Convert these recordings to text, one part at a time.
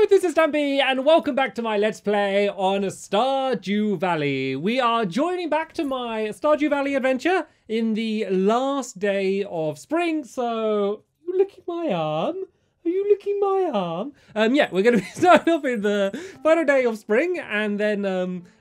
this is Stampy, and welcome back to my Let's Play on Stardew Valley. We are joining back to my Stardew Valley adventure in the last day of spring, so... Are you licking my arm? Are you licking my arm? Yeah, we're going to be starting off in the final day of spring, and then,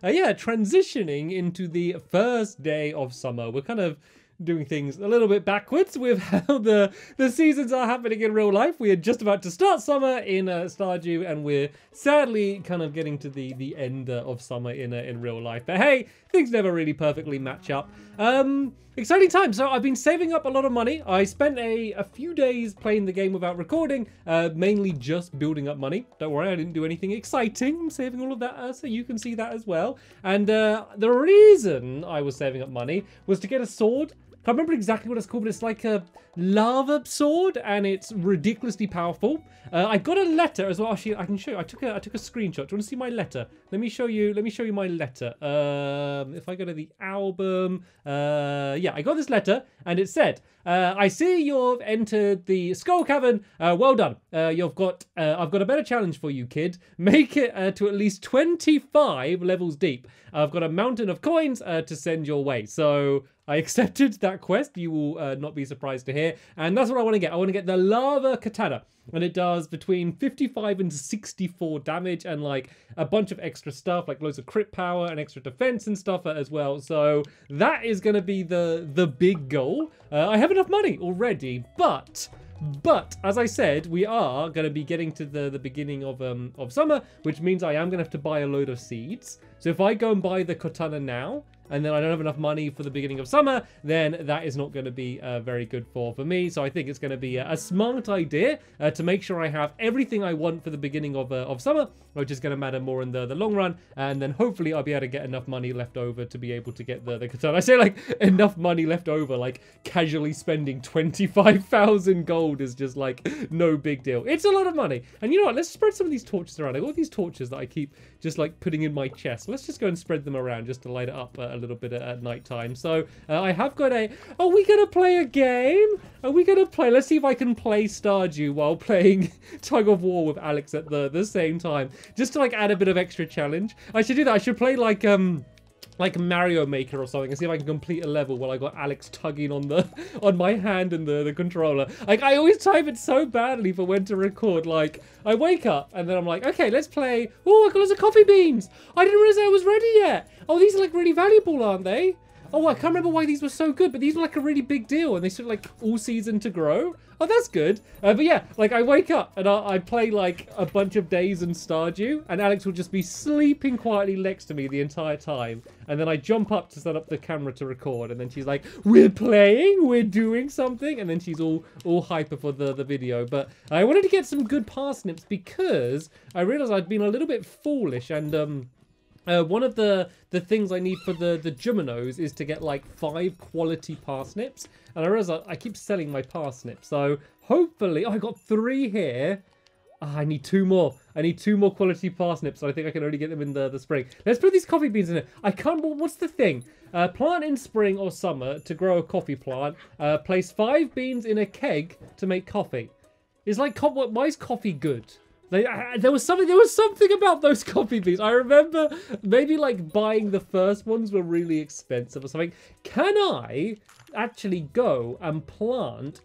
transitioning into the first day of summer. We're kind of doing things a little bit backwards with how the seasons are happening in real life. We are just about to start summer in Stardew, and we're sadly kind of getting to the end of summer in real life. But hey, things never really perfectly match up. Exciting time. So I've been saving up a lot of money. I spent a few days playing the game without recording, mainly just building up money. Don't worry, I didn't do anything exciting. I'm saving all of that so you can see that as well. And the reason I was saving up money was to get a sword. I can't remember exactly what it's called, but it's like a lava sword, and it's ridiculously powerful. I got a letter as well. Actually, I can show you. I took a screenshot. Do you want to see my letter? Let me show you my letter. If I go to the album, yeah, I got this letter, and it said, "I see you've entered the Skull Cavern. Well done. I've got a better challenge for you, kid. Make it to at least 25 levels deep. I've got a mountain of coins to send your way." So I accepted that quest. You will not be surprised to hear. And that's what I want to get. I want to get the lava katana. And it does between 55 and 64 damage, and like a bunch of extra stuff, like loads of crit power and extra defense and stuff as well. So that is going to be the big goal. I have enough money already, but as I said, we are going to be getting to the beginning of summer, which means I am going to have to buy a load of seeds. So if I go and buy the katana now, and then I don't have enough money for the beginning of summer, then that is not going to be very good for me. So I think it's going to be a smart idea to make sure I have everything I want for the beginning of summer, which is going to matter more in the long run. And then hopefully I'll be able to get enough money left over to be able to get the katana. I say like enough money left over, like casually spending 25,000 gold is just like no big deal. It's a lot of money. And you know what? Let's spread some of these torches around. I got these torches that I keep just like putting in my chest. Let's just go and spread them around just to light it up a little bit at night time. So I have got are we gonna play a game? Are we gonna play? Let's see if I can play Stardew while playing Tug of War with Alex at the same time, just to like add a bit of extra challenge. I should do that. I should play like Mario Maker or something and see if I can complete a level while I got Alex tugging on my hand and the controller. Like, I always time it so badly for when to record. Like, I wake up and then I'm like, okay, let's play. Oh, I got lots of coffee beans. I didn't realize I was ready yet. Oh, these are like really valuable, aren't they? Oh, I can't remember why these were so good, but these were like a really big deal, and they took like all season to grow. Oh, that's good. But yeah, like I wake up and I play like a bunch of days in Stardew, and Alex will just be sleeping quietly next to me the entire time. And then I jump up to set up the camera to record, and then she's like, "We're playing, we're doing something," and then she's all hyper for the video. But I wanted to get some good parsnips because I realized I'd been a little bit foolish, and one of the things I need for the Juminos is to get like 5 quality parsnips. And I realize I keep selling my parsnips. So hopefully, I got 3 here. I need 2 more. I need 2 more quality parsnips. So I think I can only get them in the spring. Let's put these coffee beans in it. I can't, what's the thing? Plant in spring or summer to grow a coffee plant. Place 5 beans in a keg to make coffee. It's like, why is coffee good? There was something about those coffee beans. I remember maybe like buying the first ones were really expensive or something. Can I actually go and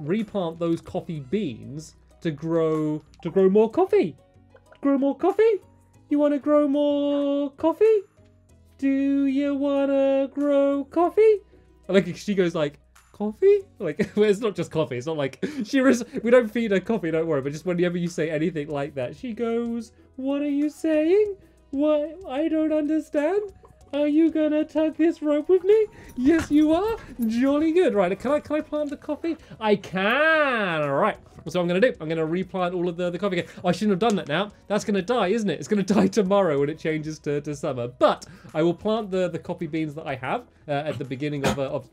replant those coffee beans to grow more coffee? Grow more coffee? You want to grow more coffee? Do you want to grow coffee? Like she goes like, coffee? Like, well, it's not just coffee. It's not like we don't feed her coffee, don't worry. But just whenever you say anything like that, she goes, "What are you saying? What? I don't understand. Are you gonna tug this rope with me?" Yes, you are. Jolly good. Right, can I plant the coffee? I can. All right. So I'm going to do. I'm going to replant all of the coffee again. Oh, I shouldn't have done that now. That's going to die, isn't it? It's going to die tomorrow when it changes to summer. But I will plant the coffee beans that I have at the beginning of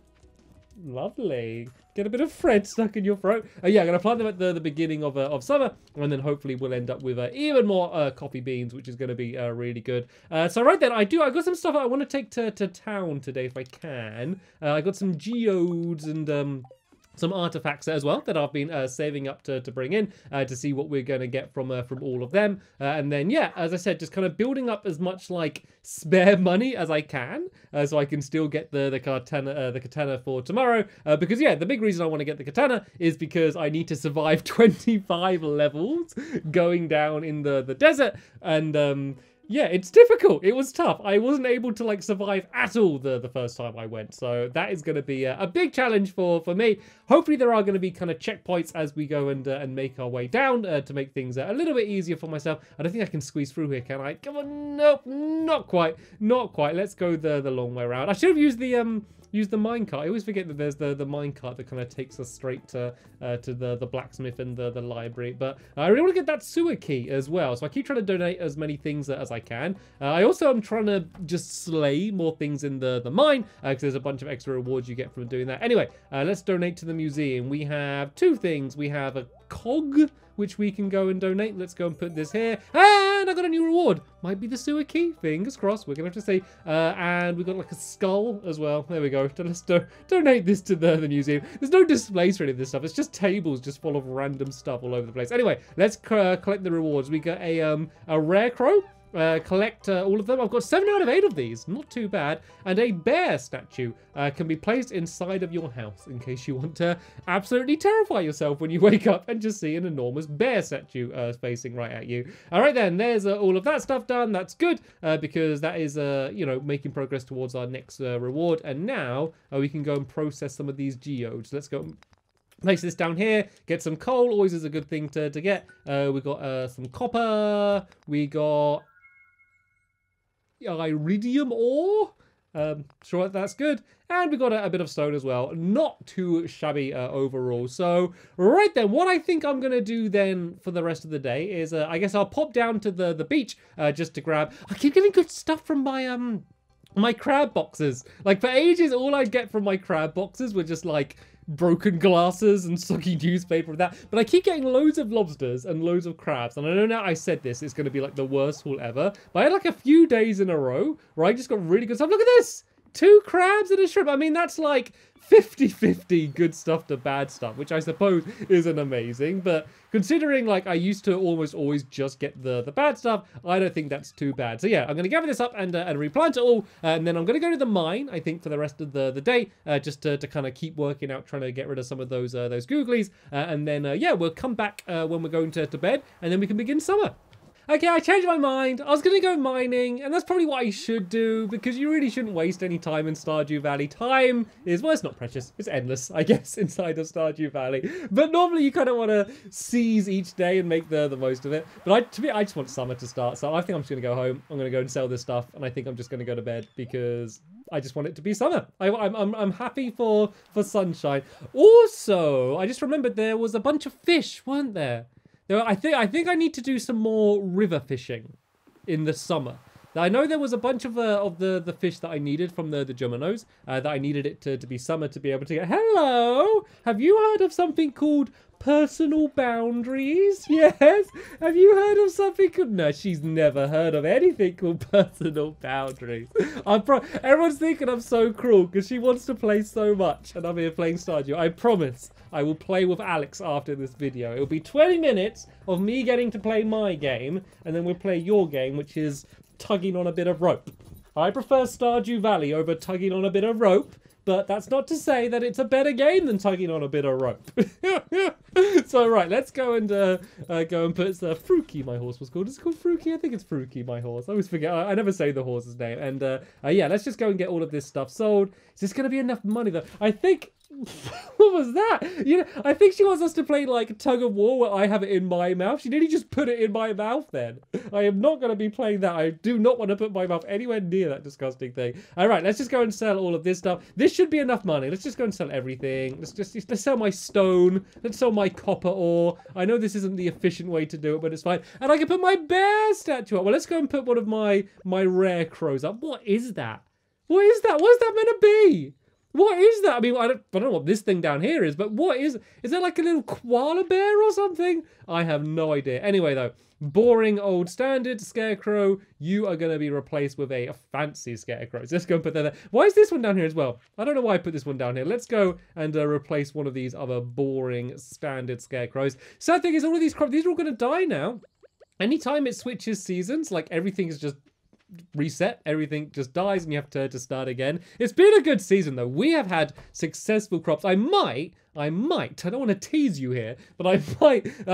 Lovely. Get a bit of Fred stuck in your throat. Yeah, I'm going to plant them at the beginning of summer, and then hopefully we'll end up with even more coffee beans, which is going to be really good. So right then, I got some stuff I want to take to town today if I can. I got some geodes and some artifacts as well that I've been saving up to bring in to see what we're going to get from all of them. And then, yeah, as I said, just kind of building up as much like spare money as I can so I can still get the katana for tomorrow. Because, yeah, the big reason I want to get the katana is because I need to survive 25 levels going down in the desert. And, yeah, it's difficult. It was tough. I wasn't able to like survive at all the first time I went. So that is going to be a big challenge for me. Hopefully there are going to be kind of checkpoints as we go and make our way down to make things a little bit easier for myself. I don't think I can squeeze through here, can I? Come on, nope, not quite. Not quite. Let's go the long way around. I should have used the minecart. I always forget that there's the minecart that kind of takes us straight to the blacksmith and the library. But I really want to get that sewer key as well. So I keep trying to donate as many things as I can. I also am trying to just slay more things in the mine because there's a bunch of extra rewards you get from doing that. Anyway, let's donate to the museum. We have two things. We have a cog, which we can go and donate. Let's go and put this here. And I got a new reward. Might be the sewer key. Fingers crossed. We're going to have to see. And we got like a skull as well. There we go. Let's donate this to the museum. There's no displays for any of this stuff. It's just tables just full of random stuff all over the place. Anyway, let's collect the rewards. We got a rare crow. Collect all of them. I've got 7 out of 8 of these. Not too bad. And a bear statue can be placed inside of your house in case you want to absolutely terrify yourself when you wake up and just see an enormous bear statue facing right at you. All right, then. There's all of that stuff done. That's good because that is, you know, making progress towards our next reward. And now we can go and process some of these geodes. Let's go place this down here, get some coal. Always is a good thing to get. We got some copper. We got iridium ore. Sure, that's good. And we got a bit of stone as well. Not too shabby overall. So, right then, what I think I'm going to do then for the rest of the day is, I guess I'll pop down to the beach just to grab... I keep getting good stuff from my crab boxes. Like, for ages, all I get from my crab boxes were just, like, broken glasses and soggy newspaper and that. But I keep getting loads of lobsters and loads of crabs. And I know now I said this, it's going to be like the worst haul ever. But I had like a few days in a row where I just got really good stuff. Look at this! 2 crabs and a shrimp. I mean, that's like 50-50 good stuff to bad stuff, which I suppose isn't amazing. But considering like I used to almost always just get the bad stuff, I don't think that's too bad. So yeah, I'm going to gather this up and replant it all. And then I'm going to go to the mine, I think, for the rest of the day, just to kind of keep working out, trying to get rid of some of those googlies. And then, yeah, we'll come back when we're going to bed, and then we can begin summer. Okay, I changed my mind. I was going to go mining, and that's probably what I should do, because you really shouldn't waste any time in Stardew Valley. Time is, well, it's not precious. It's endless, I guess, inside of Stardew Valley. But normally you kind of want to seize each day and make the most of it. But I just want summer to start, so I think I'm just going to go home. I'm going to go and sell this stuff, and I think I'm just going to go to bed, because I just want it to be summer. I'm happy for sunshine. Also, I just remembered there was a bunch of fish, weren't there? I think I need to do some more river fishing in the summer. Now, I know there was a bunch of the fish that I needed from the Juminos, that I needed it to be summer to be able to get. Hello! Have you heard of something called personal boundaries? Yes? Have you heard of something called... No, she's never heard of anything called personal boundaries. Everyone's thinking I'm so cruel because she wants to play so much and I'm here playing Stardew. I promise I will play with Alex after this video. It'll be 20 minutes of me getting to play my game, and then we'll play your game, which is tugging on a bit of rope. I prefer Stardew Valley over tugging on a bit of rope, but that's not to say that it's a better game than tugging on a bit of rope. So, right, let's go and put Fruki, my horse was called. Is it called Fruki? I think it's Fruki, my horse. I always forget. I never say the horse's name. And, yeah, let's just go and get all of this stuff sold. Is this going to be enough money, though? I think... What was that? You know, I think she wants us to play like tug of war where I have it in my mouth. She nearly just put it in my mouth then. I am not going to be playing that. I do not want to put my mouth anywhere near that disgusting thing. All right, let's just go and sell all of this stuff. This should be enough money. Let's just go and sell everything. Let's sell my stone. Let's sell my copper ore. I know this isn't the efficient way to do it, but it's fine. And I can put my bear statue up. Well, let's go and put one of my rare crows up. What is that? What is that? What is that meant to be? What is that? I mean, I don't know what this thing down here is, but what is that like a little koala bear or something? I have no idea. Anyway, though, boring old standard scarecrow, you are going to be replaced with a fancy scarecrow. So let's go and put that there. Why is this one down here as well? I don't know why I put this one down here. Let's go and replace one of these other boring standard scarecrows. Sad thing is all of these crops, these are all going to die now. Anytime it switches seasons, like everything is just reset, everything just dies and you have to start again. It's been a good season though. We have had successful crops. I don't want to tease you here, but I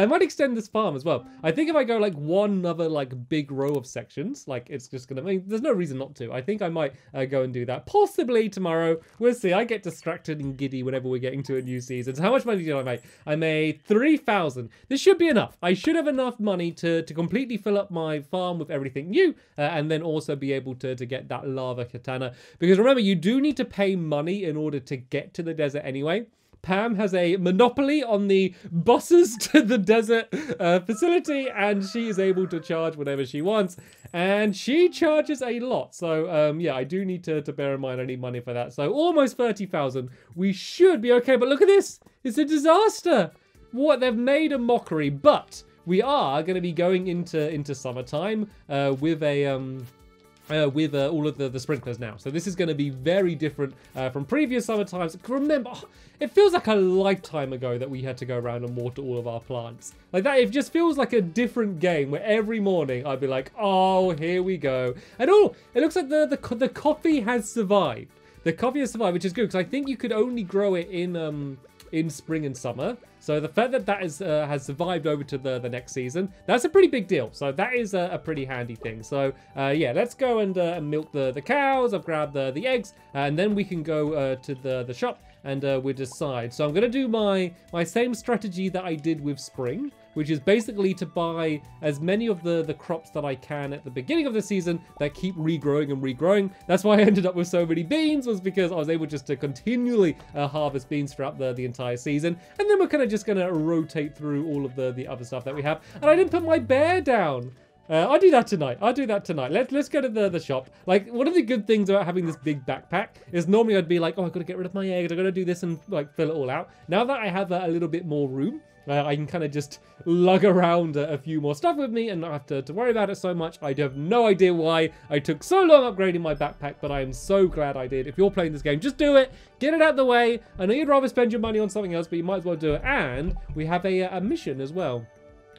might extend this farm as well. I think if I go like one other like big row of sections, like it's just gonna, I mean, there's no reason not to. I think I might go and do that. Possibly tomorrow. We'll see. I get distracted and giddy whenever we're getting to a new season. So how much money did I make? I made 3,000. This should be enough. I should have enough money to completely fill up my farm with everything new and then also be able to get that lava katana. Because remember, you do need to pay money in order to get to the desert anyway. Pam has a monopoly on the buses to the desert facility, and she is able to charge whatever she wants, and she charges a lot. So yeah, I do need to bear in mind I need money for that. So almost 30,000. We should be okay, but look at this. It's a disaster. What, they've made a mockery, but we are going to be going into summertime with all of the sprinklers now. So this is going to be very different from previous summer times. Remember, it feels like a lifetime ago that we had to go around and water all of our plants. Like that, it just feels like a different game where every morning I'd be like, oh, here we go. And oh, it looks like the coffee has survived. The coffee has survived, which is good because I think you could only grow it in spring and summer. So the fact that has survived over to the next season, that's a pretty big deal. So that is a pretty handy thing. So yeah, let's go and milk the cows. I've grabbed the eggs, and then we can go to the shop and we'll decide. So I'm going to do my same strategy that I did with spring, which is basically to buy as many of the crops that I can at the beginning of the season that keep regrowing and regrowing. That's why I ended up with so many beans, was because I was able just to continually harvest beans throughout the entire season. And then we're kind of just going to rotate through all of the other stuff that we have. And I didn't put my bear down. I'll do that tonight. Let's go to the shop. Like, one of the good things about having this big backpack is normally I'd be like, oh, I've got to get rid of my eggs. I've got to do this and like fill it all out. Now that I have a little bit more room, I can kind of just lug around a few more stuff with me and not have to worry about it so much. I have no idea why I took so long upgrading my backpack, but I am so glad I did. If you're playing this game, just do it. Get it out of the way. I know you'd rather spend your money on something else, but you might as well do it. And we have a mission as well.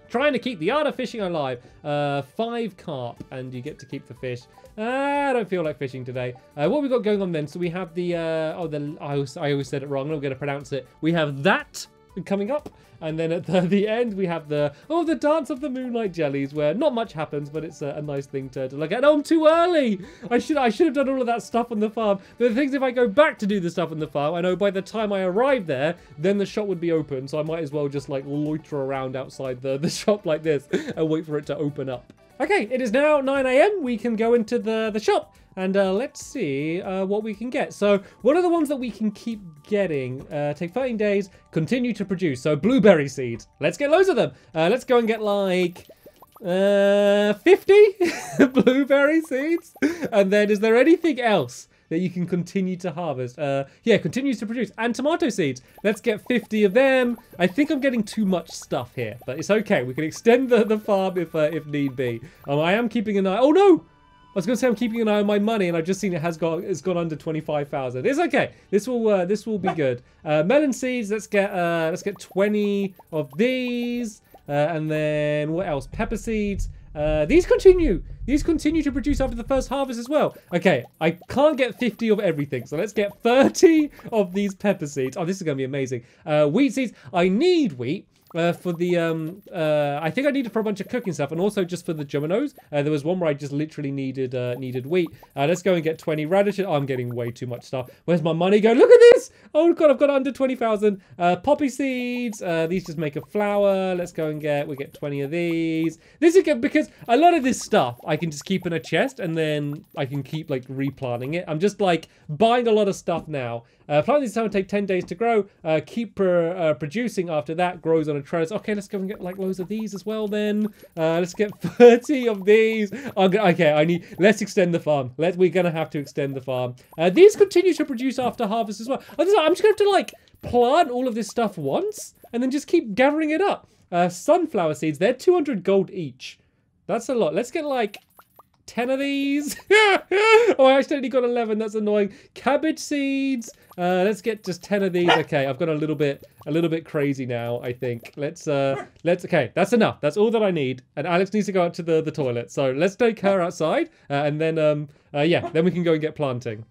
Trying to keep the art of fishing alive. 5 carp, and you get to keep the fish. I don't feel like fishing today. What we got going on then? So we have I always said it wrong. I'm going to pronounce it. We have that coming up. And then at the end, we have the Dance of the Moonlight Jellies, where not much happens, but it's a nice thing to look at. Oh, I'm too early! I should have done all of that stuff on the farm. But the thing is, if I go back to do the stuff on the farm, I know by the time I arrive there, then the shop would be open. So I might as well just like loiter around outside the shop like this and wait for it to open up. Okay, it is now 9 AM. We can go into the shop. And let's see what we can get. So what are the ones that we can keep getting? Take 13 days, continue to produce. So blueberry seeds. Let's get loads of them. Let's go and get like 50 blueberry seeds. And then is there anything else that you can continue to harvest? Yeah, continues to produce. And tomato seeds. Let's get 50 of them. I think I'm getting too much stuff here, but it's okay. We can extend the farm if need be. I am keeping an eye. Oh no! I was going to say I'm keeping an eye on my money, and I've just seen it's gone under 25,000. It's okay. This will be good. Melon seeds. Let's get 20 of these, and then what else? Pepper seeds. These continue to produce after the first harvest as well. Okay, I can't get 50 of everything, so let's get 30 of these pepper seeds. Oh, this is going to be amazing. Wheat seeds. I need wheat. For the, I think I needed for a bunch of cooking stuff, and also just for the Juminos. There was one where I just literally needed wheat. Let's go and get 20 radishes. Oh, I'm getting way too much stuff. Where's my money going? Look at this! Oh god, I've got under 20,000. Poppy seeds. These just make a flour. Let's go and we get 20 of these. This is good because a lot of this stuff I can just keep in a chest, and then I can keep like replanting it. I'm just like buying a lot of stuff now. Planting this time will take 10 days to grow. Keep producing after that. Grows on a trellis. Okay, let's go and get like loads of these as well then. Let's get 30 of these. Okay, let's extend the farm. We're gonna have to extend the farm. These continue to produce after harvest as well. I'm just gonna have to like plant all of this stuff once and then just keep gathering it up. Sunflower seeds, they're 200 gold each. That's a lot. Let's get like 10 of these. Oh, I accidentally got 11. That's annoying. Cabbage seeds. Let's get just 10 of these. Okay, I've got a little bit crazy now, I think. Okay, that's enough. That's all that I need. And Alex needs to go out to the toilet. So let's take her outside. And then, yeah, then we can go and get planting.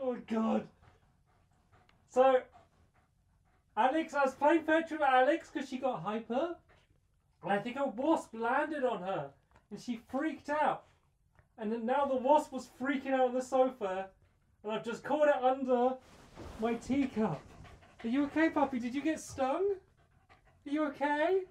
Oh god. So, Alex, I was playing fetch with Alex because she got hyper. And I think a wasp landed on her. And she freaked out. And then now the wasp was freaking out on the sofa. And I've just caught it under my teacup. Are you okay, puppy? Did you get stung? Are you okay?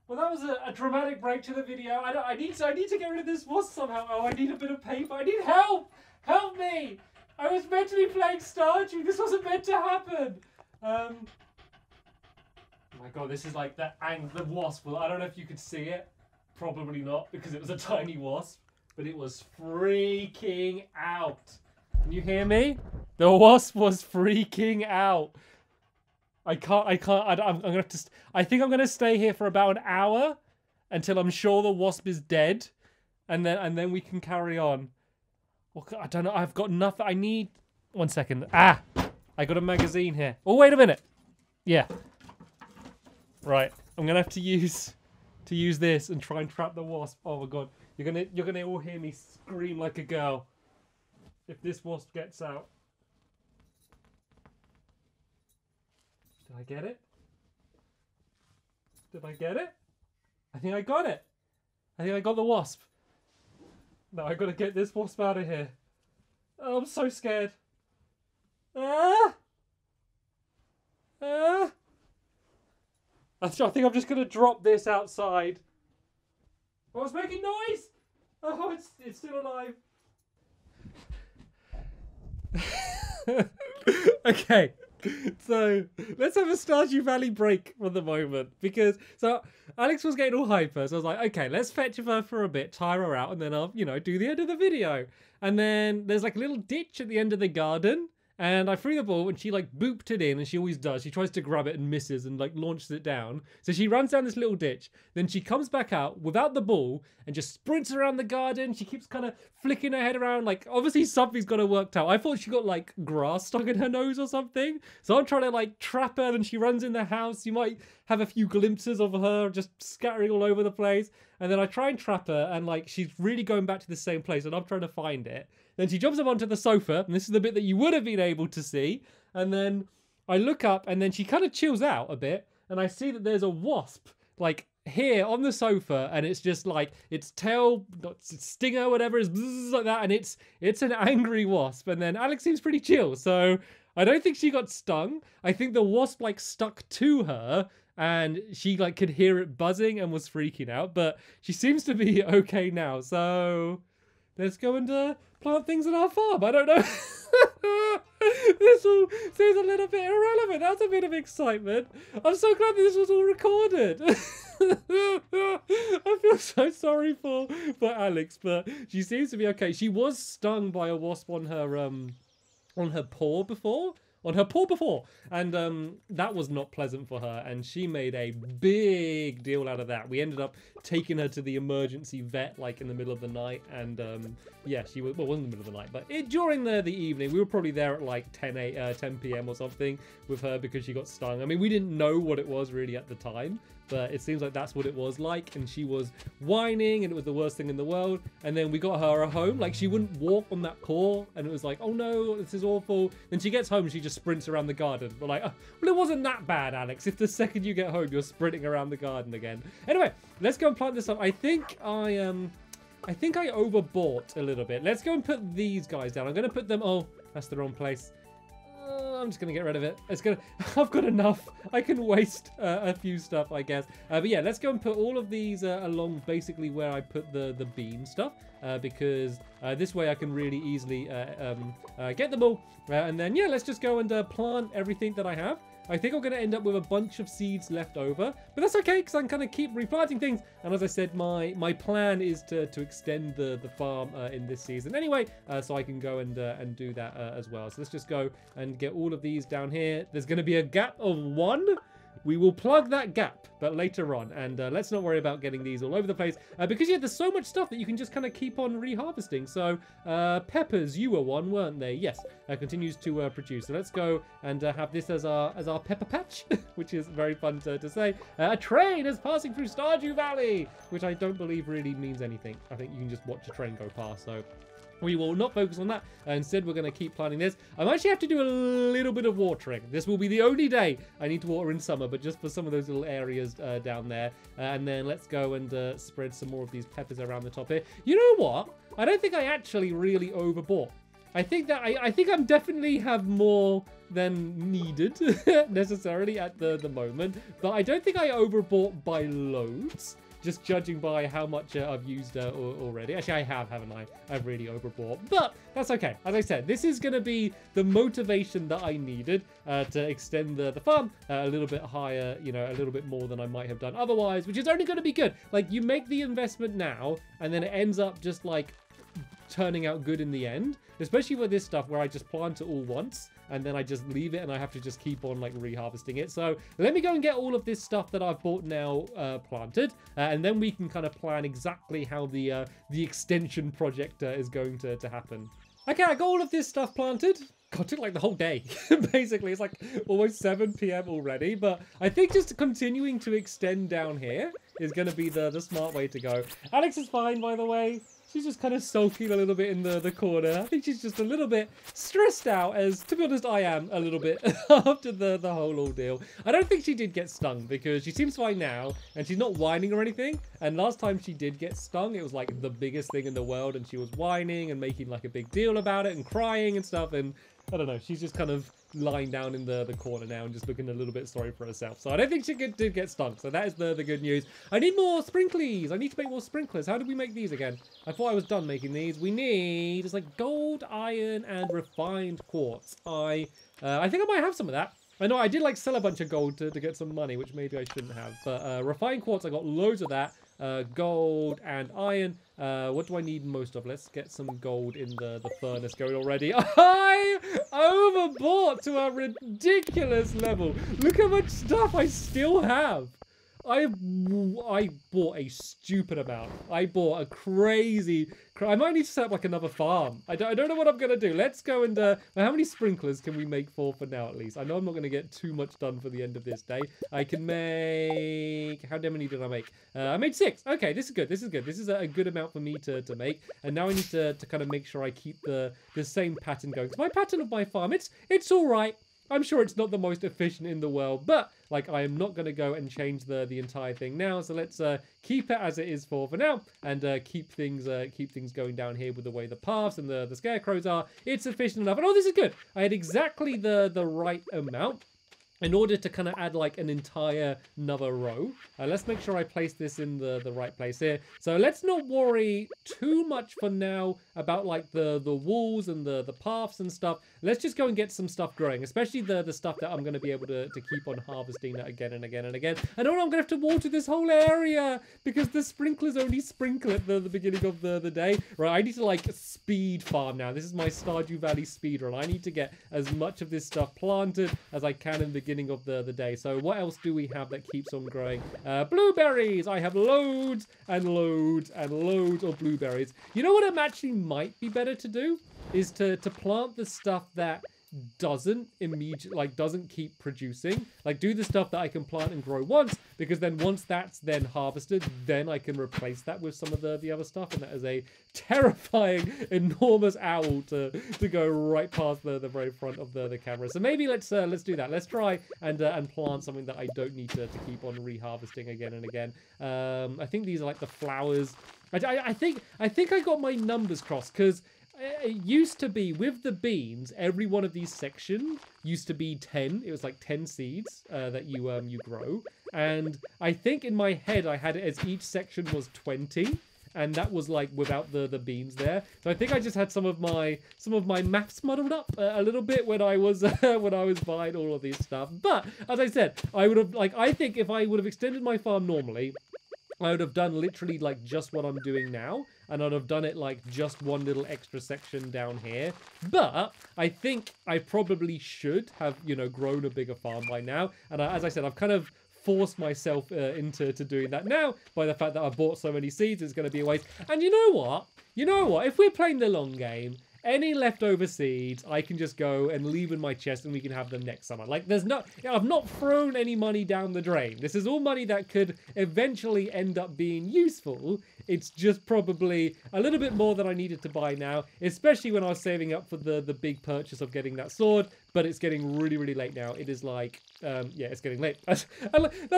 Well, that was a dramatic break to the video. I need to get rid of this wasp somehow. Oh, I need a bit of paper. I need help! Help me! I was meant to be playing Stardew. This wasn't meant to happen. Oh my god, this is like the wasp. Well, I don't know if you could see it. Probably not, because it was a tiny wasp. But it was freaking out. Can you hear me? The wasp was freaking out. I'm gonna have to. I think I'm gonna stay here for about an hour until I'm sure the wasp is dead, and then we can carry on. Well, I don't know. I've got nothing. I need 1 second. Ah, I got a magazine here. Oh, wait a minute. Yeah. Right. I'm gonna have to use this and try and trap the wasp. Oh my god. You're gonna all hear me scream like a girl if this wasp gets out. Did I get it? Did I get it? I think I got it. I think I got the wasp. No, I gotta get this wasp out of here. Oh, I'm so scared. Ah! Ah! I think I'm just gonna drop this outside. Oh, it's making noise! Oh, it's still alive. Okay. So let's have a Stardew Valley break for the moment, because Alex was getting all hyper, so I was like, okay, let's fetch her for a bit, tire her out, and then I'll do the end of the video. And then there's like a little ditch at the end of the garden, and I threw the ball and she like booped it in, and she always does. She tries to grab it and misses and like launches it down. So she runs down this little ditch, then she comes back out without the ball and just sprints around the garden. She keeps kind of flicking her head around, like obviously something's got her worked out. I thought she got like grass stuck in her nose or something. So I'm trying to like trap her, and she runs in the house. You might have a few glimpses of her just scattering all over the place. And then I try and trap her, and like she's really going back to the same place, and I'm trying to find it. Then she jumps up onto the sofa, and this is the bit that you would have been able to see. And then I look up, and then she kind of chills out a bit, and I see that there's a wasp like here on the sofa, and it's just like its tail, its stinger, whatever, is like that, and it's an angry wasp. And then Alex seems pretty chill, so I don't think she got stung. I think the wasp like stuck to her, and she like could hear it buzzing and was freaking out, but she seems to be okay now. So let's go and plant things in our farm. I don't know. This all seems a little bit irrelevant. That's a bit of excitement. I'm so glad that this was all recorded. I feel so sorry for Alex, but she seems to be okay. She was stung by a wasp on her paw before, on her paw before. And that was not pleasant for her. And she made a big deal out of that. We ended up taking her to the emergency vet, like in the middle of the night. And yeah, she was, well, it wasn't in the middle of the night, but during the evening, we were probably there at like 10 p.m. or something with her because she got stung. I mean, we didn't know what it was really at the time, but it seems like that's what it was like. And she was whining and it was the worst thing in the world. And then we got her home. Like, she wouldn't walk on that paw and it was like, oh no, this is awful. Then she gets home and she just sprints around the garden. We're like, oh, well, it wasn't that bad, Alex. If the second you get home, you're sprinting around the garden again. Anyway, let's go and plant this up. I think I overbought a little bit. Let's go and put these guys down. I'm going to put them... Oh, that's the wrong place. I'm just going to get rid of it. I've got enough. I can waste a few stuff, I guess. But yeah, let's go and put all of these along basically where I put the bean stuff. Because this way I can really easily get them all. And then, yeah, let's just go and plant everything that I have. I think I'm going to end up with a bunch of seeds left over, but that's okay because I can kind of keep replanting things. And as I said, my plan is to extend the farm in this season anyway, so I can go and do that as well. So let's just go and get all of these down here. There's going to be a gap of 1. We will plug that gap, but later on. And let's not worry about getting these all over the place. Because, yeah, there's so much stuff that you can just kind of keep on reharvesting. So, peppers, you were one, weren't they? Yes, continues to produce. So let's go and have this as our pepper patch, which is very fun to say. A train is passing through Stardew Valley, which I don't believe really means anything. I think you can just watch a train go past, so... We will not focus on that. Instead, we're going to keep planting this. I might actually have to do a little bit of watering. This will be the only day I need to water in summer, but just for some of those little areas down there. And then let's go and spread some more of these peppers around the top here. You know what? I don't think I actually really overbought. I think that I think I'm definitely have more than needed necessarily at the moment, but I don't think I overbought by loads. Just judging by how much I've used already. Actually, I have, haven't I? I've really overbought. But that's okay. As I said, this is going to be the motivation that I needed to extend the farm a little bit higher, you know, a little bit more than I might have done otherwise, which is only going to be good. Like, you make the investment now, and then it ends up just, like, turning out good in the end. Especially with this stuff where I just plant it all once and then I just leave it and I have to just keep on like reharvesting it. So let me go and get all of this stuff that I've bought now planted, and then we can kind of plan exactly how the extension project is going to happen. Okay, I got all of this stuff planted. God, it took like the whole day. Basically, it's like almost 7 p.m. already. But I think just continuing to extend down here is going to be the smart way to go. Alex is fine, by the way. She's just kind of sulking a little bit in the corner. I think she's just a little bit stressed out, as, to be honest, I am a little bit after the whole ordeal. I don't think she did get stung because she seems fine now and she's not whining or anything. And last time she did get stung, it was like the biggest thing in the world and she was whining and making like a big deal about it and crying and stuff. And I don't know, she's just kind of lying down in the corner now and just looking a little bit sorry for herself. So I don't think she did get stung. So that is the good news. I need more sprinklers. I need to make more sprinklers. How did we make these again? I thought I was done making these. We need, it's like gold, iron, and refined quartz. I think I might have some of that. I know I did like sell a bunch of gold to get some money, which maybe I shouldn't have. But refined quartz, I got loads of that. Gold and iron. What do I need most of? Let's get some gold in the furnace going already. I overbought to a ridiculous level. Look how much stuff I still have. I bought a stupid amount. I bought a crazy... I might need to set up like another farm. I don't know what I'm going to do. Let's go and... how many sprinklers can we make for now at least? I know I'm not going to get too much done for the end of this day. I can make... How many did I make? I made 6. Okay, this is good. This is good. This is a good amount for me to make. And now I need to kind of make sure I keep the same pattern going. 'Cause my pattern of my farm, it's all right. I'm sure it's not the most efficient in the world, but like I am not going to go and change the entire thing now. So let's keep it as it is for now, and keep things going down here with the way the paths and the scarecrows are. It's efficient enough. And oh, this is good. I had exactly the right amount in order to kind of add like an entire another row. Let's make sure I place this in the right place here. So let's not worry too much for now about like the walls and the paths and stuff. Let's just go and get some stuff growing, especially the stuff that I'm going to be able to keep on harvesting that again and again and again. I know I'm going to have to water this whole area because the sprinklers only sprinkle at the beginning of the day. Right, I need to like speed farm now. This is my Stardew Valley speed run. I need to get as much of this stuff planted as I can in the beginning of the day. So what else do we have that keeps on growing? Blueberries. I have loads and loads and loads of blueberries. You know what actually might be better to do is to plant the stuff that doesn't keep producing. Like do the stuff that I can plant and grow once, because then once that's then harvested, then I can replace that with some of the other stuff. And that is a terrifying enormous owl to go right past the very front of the camera. So maybe let's do that. Let's try and plant something that I don't need to keep on reharvesting again and again. I think these are like the flowers. I think I got my numbers crossed, because it used to be with the beans, every one of these sections used to be 10. It was like 10 seeds that you grow. And I think in my head I had it as each section was 20. And that was like without the beans there. So I think I just had some of my maths muddled up a little bit when I was buying all of these stuff. But as I said, I think if I would have extended my farm normally, I would have done literally like just what I'm doing now, and I'd have done it like just one little extra section down here. But I think I probably should have, you know, grown a bigger farm by now. And as I said, I've kind of forced myself into doing that now by the fact that I bought so many seeds. It's going to be a waste. And you know what? You know what? If we're playing the long game, any leftover seeds I can just go and leave in my chest and we can have them next summer. Like I've not thrown any money down the drain. This is all money that could eventually end up being useful. It's just probably a little bit more than I needed to buy now, especially when I was saving up for the big purchase of getting that sword. But it's getting really, really late now. It is like, yeah, it's getting late. That's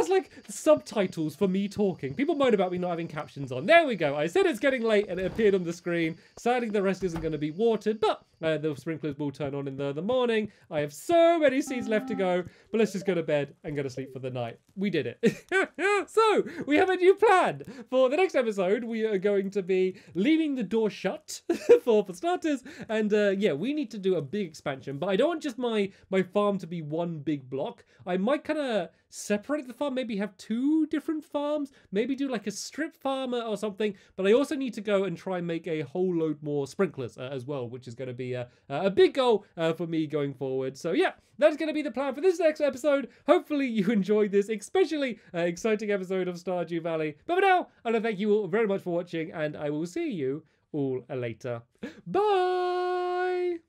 like subtitles for me talking. People moan about me not having captions on. There we go. I said it's getting late and it appeared on the screen. Sadly, the rest isn't going to be watered, but the sprinklers will turn on in the morning. I have so many seeds left to go, but let's just go to bed and go to sleep for the night. We did it. So, we have a new plan. For the next episode, we are going to be leaving the door shut for starters. And yeah, we need to do a big expansion, but I don't want just my farm to be one big block. I might kind of separate the farm, maybe have 2 different farms, maybe do like a strip farm or something. But I also need to go and try and make a whole load more sprinklers as well, which is going to be a big goal for me going forward. So yeah, that's going to be the plan for this next episode. Hopefully you enjoyed this especially exciting episode of Stardew Valley. But for now, I want to thank you all very much for watching, and I will see you all later. Bye!